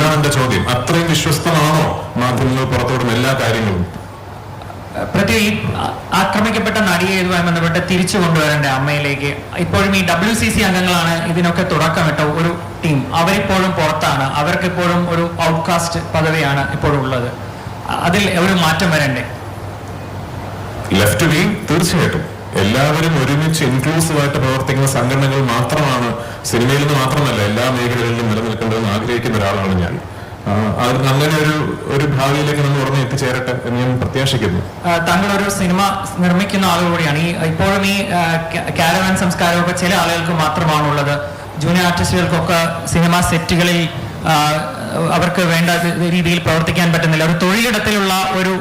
അതാണ് എന്റെ ചോദ്യം. അത്രയും വിശ്വസ്തമാണോ മാധ്യമങ്ങൾ പുറത്തോടും എല്ലാ കാര്യങ്ങളും? പ്രത്യേക ആക്രമിക്കപ്പെട്ട നടിയുമായി ബന്ധപ്പെട്ട് തിരിച്ചു കൊണ്ടുവരേണ്ട അമ്മയിലേക്ക് ഇപ്പോഴും ഈ WCC അംഗങ്ങളാണ് ഇതിനൊക്കെ തുടക്കമിട്ട ഒരു ടീം. അവരിപ്പോഴും പുറത്താണ്. അവർക്കിപ്പോഴും ഒരു ഔട്ട്കാസ്റ്റ് പദവിയാണ് ഇപ്പോഴും ഉള്ളത്. അതിൽ ഒരു മാറ്റം വരണ്ടേ? ലെഫ്റ്റ് വിങ് തീർച്ചയായിട്ടും എല്ലാവരും ഒരുമിച്ച് ഇൻക്ലൂസീവായിട്ട് പ്രവർത്തിക്കുന്ന സംഘടനകൾ മാത്രമാണ് സിനിമയിൽ നിന്ന് മാത്രമല്ല എല്ലാ മേഖലകളിലും നിലനിൽക്കേണ്ടതെന്ന് ആഗ്രഹിക്കുന്ന ഒരാളാണ് ഞാൻ. അങ്ങനെ ഒരു ഭാവിയിലേക്ക് നമ്മൾ ഉടനെ എത്തിച്ചേരട്ടെ എന്ന് ഞാൻ പ്രത്യാശിക്കുന്നു. താങ്കൾ ഒരു സിനിമ നിർമ്മിക്കുന്ന ആളുകൂടിയാണ്. ഇപ്പോഴും ഈ കാരവാൻ സംസ്കാരമൊക്കെ ചില ആളുകൾക്ക് മാത്രമാണുള്ളത്. ജൂനിയർ ആർട്ടിസ്റ്റുകൾക്കൊക്കെ സിനിമാ സെറ്റുകളിൽ അവർക്ക് വേണ്ട രീതിയിൽ പ്രവർത്തിക്കാൻ പറ്റുന്നില്ല. ഒരു തൊഴിലിടത്തിലുള്ള ഒരു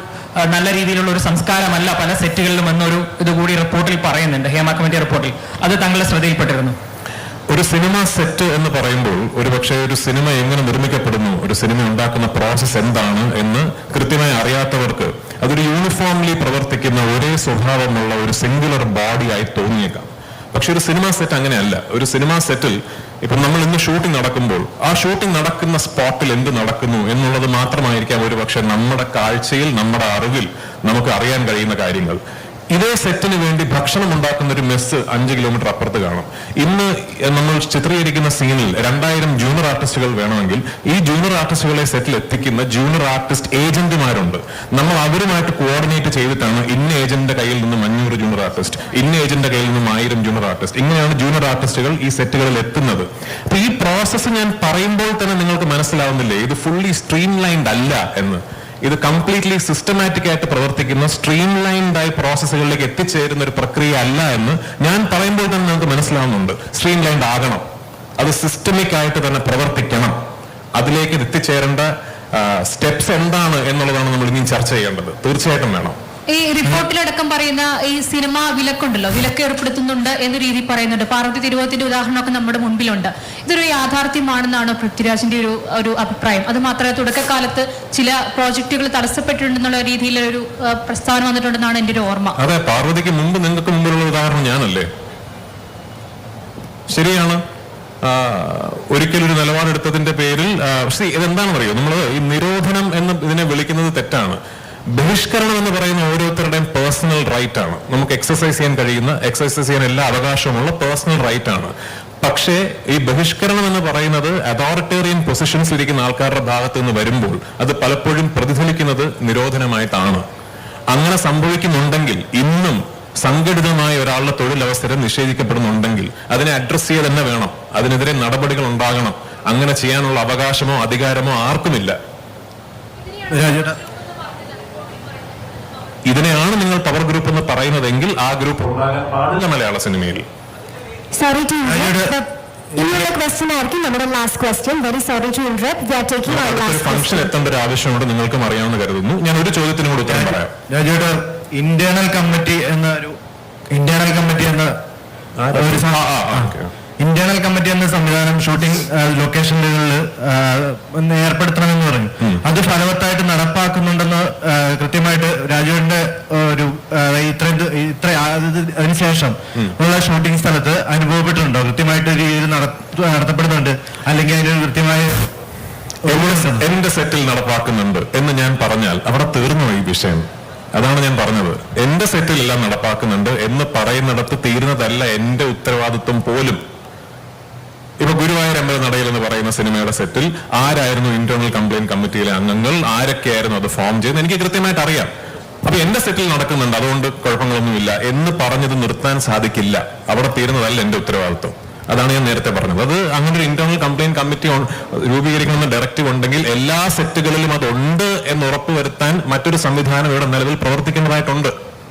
നല്ല രീതിയിലുള്ള ഒരു സംസ്കാരമല്ല പല സെറ്റുകളിലും എന്നൊരു ഇതുകൂടി റിപ്പോർട്ടിൽ പറയുന്നുണ്ട്, ഹേമ കമ്മിറ്റി റിപ്പോർട്ടിൽ. അത് താങ്കളുടെ ശ്രദ്ധയിൽപ്പെട്ടിരുന്നു? ഒരു സിനിമ സെറ്റ് എന്ന് പറയുമ്പോൾ ഒരുപക്ഷെ ഒരു സിനിമ എങ്ങനെ നിർമ്മിക്കപ്പെടുന്നു, ഒരു സിനിമ ഉണ്ടാക്കുന്ന പ്രോസസ്സ് എന്താണ് എന്ന് കൃത്യമായി അറിയാത്തവർക്ക് അതൊരു യൂണിഫോംലി പ്രവർത്തിക്കുന്ന ഒരേ സ്വഭാവമുള്ള ഒരു സിംഗുലർ ബോഡി ആയി തോന്നിയേക്കാം. പക്ഷെ ഒരു സിനിമ സെറ്റ് അങ്ങനെയല്ല. ഒരു സിനിമ സെറ്റിൽ ഇപ്പം നമ്മൾ ഇന്ന് ഷൂട്ടിംഗ് നടക്കുമ്പോൾ ആ ഷൂട്ടിംഗ് നടക്കുന്ന സ്പോട്ടിൽ എന്ത് നടക്കുന്നു എന്നുള്ളത് മാത്രമായിരിക്കാം ഒരുപക്ഷെ നമ്മുടെ കാഴ്ചയിൽ, നമ്മുടെ അറിവിൽ നമുക്ക് അറിയാൻ കഴിയുന്ന കാര്യങ്ങൾ. ഇതേ സെറ്റിന് വേണ്ടി ഭക്ഷണം ഉണ്ടാക്കുന്ന ഒരു മെസ്സ് 5 കിലോമീറ്റർ അപ്പുറത്ത് കാണും. ഇന്ന് നമ്മൾ ചിത്രീകരിക്കുന്ന സീനിൽ 2000 ജൂനിയർ ആർട്ടിസ്റ്റുകൾ വേണമെങ്കിൽ ഈ ജൂനിയർ ആർട്ടിസ്റ്റുകളെ സെറ്റിൽ എത്തിക്കുന്ന ജൂനിയർ ആർട്ടിസ്റ്റ് ഏജന്റുമാരുണ്ട്. നമ്മൾ അവരുമായിട്ട് കോർഡിനേറ്റ് ചെയ്തിട്ടാണ് ഇന്ന ഏജന്റിന്റെ കയ്യിൽ നിന്ന് 500 ജൂനിയർ ആർട്ടിസ്റ്റ്, ഇന്ന ഏജന്റിന്റെ കയ്യിൽ നിന്ന് 1000 ജൂനിയർ ആർട്ടിസ്റ്റ്, ഇങ്ങനെയാണ് ജൂനിയർ ആർട്ടിസ്റ്റുകൾ ഈ സെറ്റുകളിൽ എത്തുന്നത്. അപ്പൊ ഈ പ്രോസസ്സ് ഞാൻ പറയുമ്പോൾ തന്നെ നിങ്ങൾക്ക് മനസ്സിലാവുന്നില്ലേ ഇത് ഫുള്ളി സ്ട്രീം ലൈൻഡ് അല്ല എന്ന്. ഇത് കംപ്ലീറ്റ്ലി സിസ്റ്റമാറ്റിക് ആയിട്ട് പ്രവർത്തിക്കുന്ന സ്ട്രീം ലൈൻഡ് ആയി പ്രോസസ്സുകളിലേക്ക് എത്തിച്ചേരുന്ന ഒരു പ്രക്രിയ അല്ല എന്ന് ഞാൻ പറയുമ്പോൾ തന്നെ നമുക്ക് മനസ്സിലാവുന്നുണ്ട്. സ്ട്രീം ലൈൻഡ് ആകണം, അത് സിസ്റ്റമിക് ആയിട്ട് തന്നെ പ്രവർത്തിക്കണം. അതിലേക്ക് എത്തിച്ചേരേണ്ട സ്റ്റെപ്സ് എന്താണ് എന്നുള്ളതാണ് നമ്മൾ ഇനിയും ചർച്ച ചെയ്യേണ്ടത്. തീർച്ചയായിട്ടും വേണം. ഈ റിപ്പോർട്ടിലടക്കം പറയുന്ന ഈ സിനിമ വിലക്കുണ്ടല്ലോ, വിലക്ക് ഏർപ്പെടുത്തുന്നുണ്ട് എന്ന രീതി പറയുന്നുണ്ട്. പാർവതി തിരുവോത്തിന്റെ ഉദാഹരണമൊക്കെ നമ്മുടെ മുൻപിലുണ്ട്. ഇതൊരു യാഥാർത്ഥ്യമാണെന്നാണോ പൃഥ്വിരാജിന്റെ ഒരു അഭിപ്രായം? അത് മാത്രമേ തുടക്കകാലത്ത് ചില പ്രോജക്റ്റുകൾ തടസ്സപ്പെട്ടിട്ടുണ്ടെന്നുള്ള രീതിയിലൊരു പ്രസ്താവന വന്നിട്ടുണ്ടെന്നാണ് എന്റെ ഒരു ഓർമ്മ. അതെ, പാർവതിക്ക് മുമ്പ് നിങ്ങൾക്ക് മുമ്പിലുള്ള ഉദാഹരണം ഞാനല്ലേ? ശരിയാണ്. ഒരിക്കലൊരു നിലപാടെടുത്തതിന്റെ പേരിൽ ഇതെന്താണെന്ന് അറിയോ, നമ്മൾ ഈ നിരോധനം എന്ന് ഇതിനെ വിളിക്കുന്നത് തെറ്റാണ്. ബഹിഷ്കരണം എന്ന് പറയുന്ന ഓരോരുത്തരുടെയും പേഴ്സണൽ റൈറ്റ് ആണ്. നമുക്ക് എക്സസൈസ് ചെയ്യാൻ എല്ലാ അവകാശവുമുള്ള പേഴ്സണൽ റൈറ്റ് ആണ്. പക്ഷേ ഈ ബഹിഷ്കരണം എന്ന് പറയുന്നത് അതോറിറ്റേറിയൻ പൊസിഷൻസ് ഇരിക്കുന്ന ആൾക്കാരുടെ ഭാഗത്ത് നിന്ന് വരുമ്പോൾ അത് പലപ്പോഴും പ്രതിഫലിക്കുന്നത് നിരോധനമായിട്ടാണ്. അങ്ങനെ സംഭവിക്കുന്നുണ്ടെങ്കിൽ, ഇന്നും സംഘടിതമായ ഒരാളുടെ തൊഴിലവസരം നിഷേധിക്കപ്പെടുന്നുണ്ടെങ്കിൽ അതിനെ അഡ്രസ് ചെയ്യുക തന്നെ വേണം. അതിനെതിരെ നടപടികൾ ഉണ്ടാകണം. അങ്ങനെ ചെയ്യാനുള്ള അവകാശമോ അധികാരമോ ആർക്കുമില്ല. ഇതിനെയാണ് നിങ്ങൾ പവർ ഗ്രൂപ്പ് എന്ന് പറയുന്നതെങ്കിൽ ആ ഗ്രൂപ്പ് ഉണ്ടാകാൻ പാടില്ല മലയാള സിനിമയിൽ. Sorry to interrupt. ഇനിയുള്ള ക്വസ്റ്റ്യൻ ആയിരിക്കും നമ്മുടെ last question. Very sorry to interrupt. We are taking our last function എത്തേണ്ട ഒരു ആവശ്യമുണ്ട്, നിങ്ങൾക്കും അറിയാമെന്ന് കരുതുന്നു. ഞാൻ ഒരു ചോദ്യത്തിനും കൂടി ഉത്തരം പറയാം. രാജേട്ട, ഇന്റേണൽ കമ്മിറ്റി എന്ന സംവിധാനം ഷൂട്ടിംഗ് ലൊക്കേഷനുകളിൽ ഏർപ്പെടുത്തണമെന്ന് പറഞ്ഞു. അത് ഫലവത്തായിട്ട് നടപ്പാക്കുന്നുണ്ടെന്ന് കൃത്യമായിട്ട് രാജുവിന്റെ ഒരു അതിനുശേഷം ഉള്ള ഷൂട്ടിംഗ് സ്ഥലത്ത് അനുഭവപ്പെട്ടിട്ടുണ്ടോ? കൃത്യമായിട്ട് രീതിയിൽ നടത്തപ്പെടുന്നുണ്ട്, അല്ലെങ്കിൽ അതിന് കൃത്യമായ എന്റെ സെറ്റിൽ നടപ്പാക്കുന്നുണ്ട് എന്ന് ഞാൻ പറഞ്ഞാൽ അവിടെ തീർന്നു ഈ വിഷയം. അതാണ് ഞാൻ പറഞ്ഞത്. എന്റെ സെറ്റിലെല്ലാം നടപ്പാക്കുന്നുണ്ട് എന്ന് പറയുന്നിടത്ത് തീരുന്നതല്ല എന്റെ ഉത്തരവാദിത്വം പോലും. ഇപ്പൊ ഗുരുവായൂർ അമ്പലനടയിൽ എന്ന് പറയുന്ന സിനിമയുടെ സെറ്റിൽ ആരായിരുന്നു ഇന്റേണൽ കംപ്ലയിന്റ് കമ്മിറ്റിയിലെ അംഗങ്ങൾ, ആരൊക്കെയായിരുന്നു അത് ഫോം ചെയ്യുന്നത് എനിക്ക് കൃത്യമായിട്ട് അറിയാം. അപ്പൊ എന്റെ സെറ്റിൽ നടക്കുന്നുണ്ട്, അതുകൊണ്ട് കുഴപ്പങ്ങളൊന്നുമില്ല എന്ന് പറഞ്ഞത് നിർത്താൻ സാധിക്കില്ല. അവിടെ തീരുന്നതല്ല എന്റെ ഉത്തരവാദിത്വം. അതാണ് ഞാൻ നേരത്തെ പറഞ്ഞത്. അത് അങ്ങനെ ഒരു ഇന്റേണൽ കംപ്ലയിന്റ് കമ്മിറ്റി രൂപീകരിക്കണമെന്ന് ഡയറക്റ്റീവ് ഉണ്ടെങ്കിൽ എല്ലാ സെറ്റുകളിലും അതുണ്ട് എന്ന് ഉറപ്പുവരുത്താൻ മറ്റൊരു സംവിധാനം ഇവിടെ നിലവിൽ പ്രവർത്തിക്കുന്നതായിട്ടുണ്ട്.